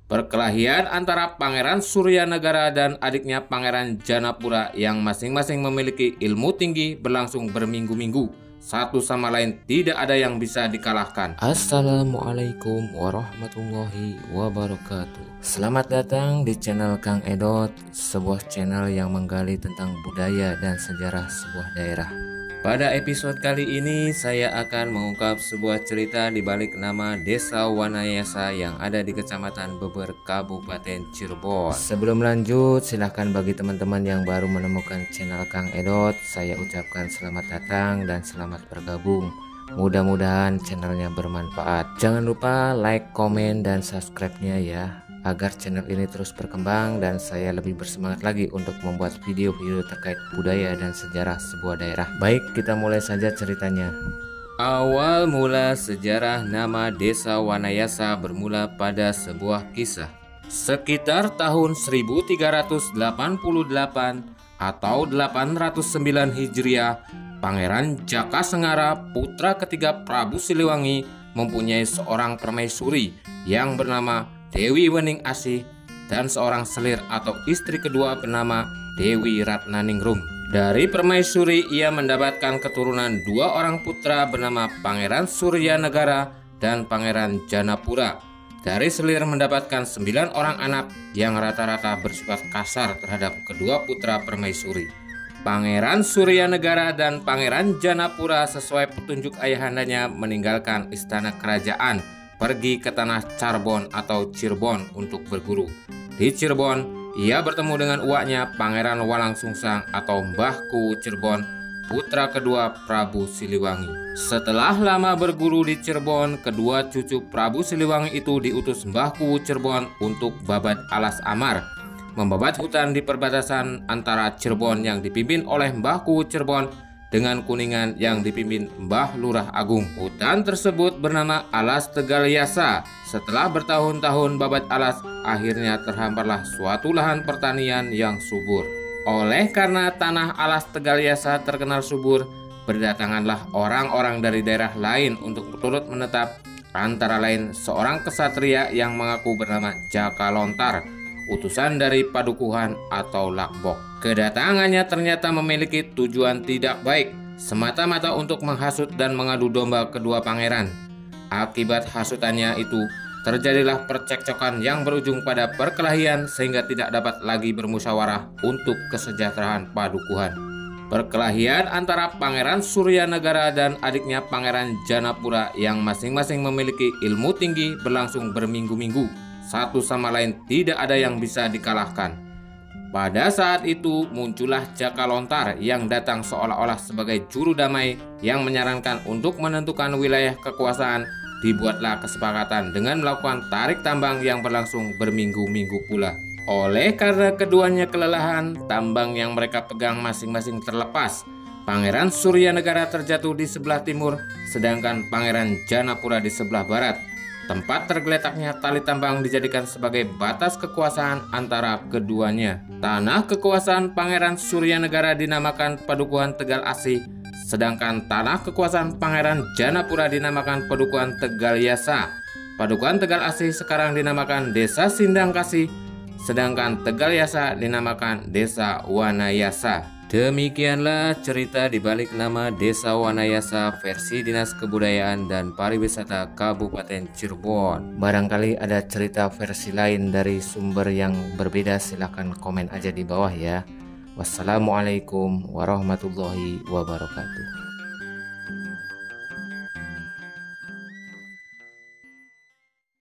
Perkelahian antara Pangeran Suryanegara dan adiknya Pangeran Janapura yang masing-masing memiliki ilmu tinggi berlangsung berminggu-minggu. Satu sama lain tidak ada yang bisa dikalahkan. Assalamualaikum warahmatullahi wabarakatuh. Selamat datang di channel Kang Edot, sebuah channel yang menggali tentang budaya dan sejarah sebuah daerah. Pada episode kali ini saya akan mengungkap sebuah cerita di balik nama Desa Wanayasa yang ada di Kecamatan Beber, Kabupaten Cirebon. Sebelum lanjut, silahkan bagi teman-teman yang baru menemukan channel Kang Edot, saya ucapkan selamat datang dan selamat bergabung. Mudah-mudahan channelnya bermanfaat. Jangan lupa like, komen, dan subscribe-nya ya, agar channel ini terus berkembang dan saya lebih bersemangat lagi untuk membuat video-video terkait budaya dan sejarah sebuah daerah. Baik, kita mulai saja ceritanya. Awal mula sejarah nama Desa Wanayasa bermula pada sebuah kisah. Sekitar tahun 1388 atau 809 Hijriah, Pangeran Jaka Sengara, putra ketiga Prabu Siliwangi, mempunyai seorang permaisuri yang bernama Dewi Wening Asih dan seorang selir atau istri kedua bernama Dewi Ratnaningrum. Dari permaisuri ia mendapatkan keturunan dua orang putra bernama Pangeran Suryanegara dan Pangeran Janapura. Dari selir mendapatkan 9 orang anak yang rata-rata bersifat kasar terhadap kedua putra permaisuri. Pangeran Suryanegara dan Pangeran Janapura sesuai petunjuk ayahandanya meninggalkan istana kerajaan, pergi ke tanah Charbon atau Cirebon untuk berburu. Di Cirebon, ia bertemu dengan uaknya Pangeran Walangsungsang atau Mbahku Cirebon, putra kedua Prabu Siliwangi. Setelah lama berguru di Cirebon, kedua cucu Prabu Siliwangi itu diutus Mbahku Cirebon untuk babat alas Amar, membabat hutan di perbatasan antara Cirebon yang dipimpin oleh Mbahku Cirebon dengan Kuningan yang dipimpin Mbah Lurah Agung. Hutan tersebut bernama Alas Tegal Yasa. Setelah bertahun-tahun babat alas, akhirnya terhamparlah suatu lahan pertanian yang subur. Oleh karena tanah Alas Tegal Yasa terkenal subur, berdatanganlah orang-orang dari daerah lain untuk turut menetap, antara lain seorang kesatria yang mengaku bernama Jaka Lontar, utusan dari Padukuhan atau Lakbok. Kedatangannya ternyata memiliki tujuan tidak baik, semata-mata untuk menghasut dan mengadu domba kedua pangeran. Akibat hasutannya itu, terjadilah percekcokan yang berujung pada perkelahian sehingga tidak dapat lagi bermusyawarah untuk kesejahteraan Padukuhan. Perkelahian antara Pangeran Suryanegara dan adiknya Pangeran Janapura yang masing-masing memiliki ilmu tinggi berlangsung berminggu-minggu. Satu sama lain tidak ada yang bisa dikalahkan. Pada saat itu muncullah Jaka Lontar yang datang seolah-olah sebagai juru damai yang menyarankan untuk menentukan wilayah kekuasaan. Dibuatlah kesepakatan dengan melakukan tarik tambang yang berlangsung berminggu-minggu pula. Oleh karena keduanya kelelahan, tambang yang mereka pegang masing-masing terlepas. Pangeran Suryanegara terjatuh di sebelah timur, sedangkan Pangeran Janapura di sebelah barat. Tempat tergeletaknya tali tambang dijadikan sebagai batas kekuasaan antara keduanya. Tanah kekuasaan Pangeran Suryanegara dinamakan Padukuhan Tegal Asih, sedangkan tanah kekuasaan Pangeran Janapura dinamakan Padukuhan Tegal Yasa. Padukuhan Tegal Asih sekarang dinamakan Desa Sindang Kasih, sedangkan Tegal Yasa dinamakan Desa Wanayasa. Demikianlah cerita di balik nama Desa Wanayasa versi Dinas Kebudayaan dan Pariwisata Kabupaten Cirebon. Barangkali ada cerita versi lain dari sumber yang berbeda, silahkan komen aja di bawah ya. Wassalamualaikum warahmatullahi wabarakatuh.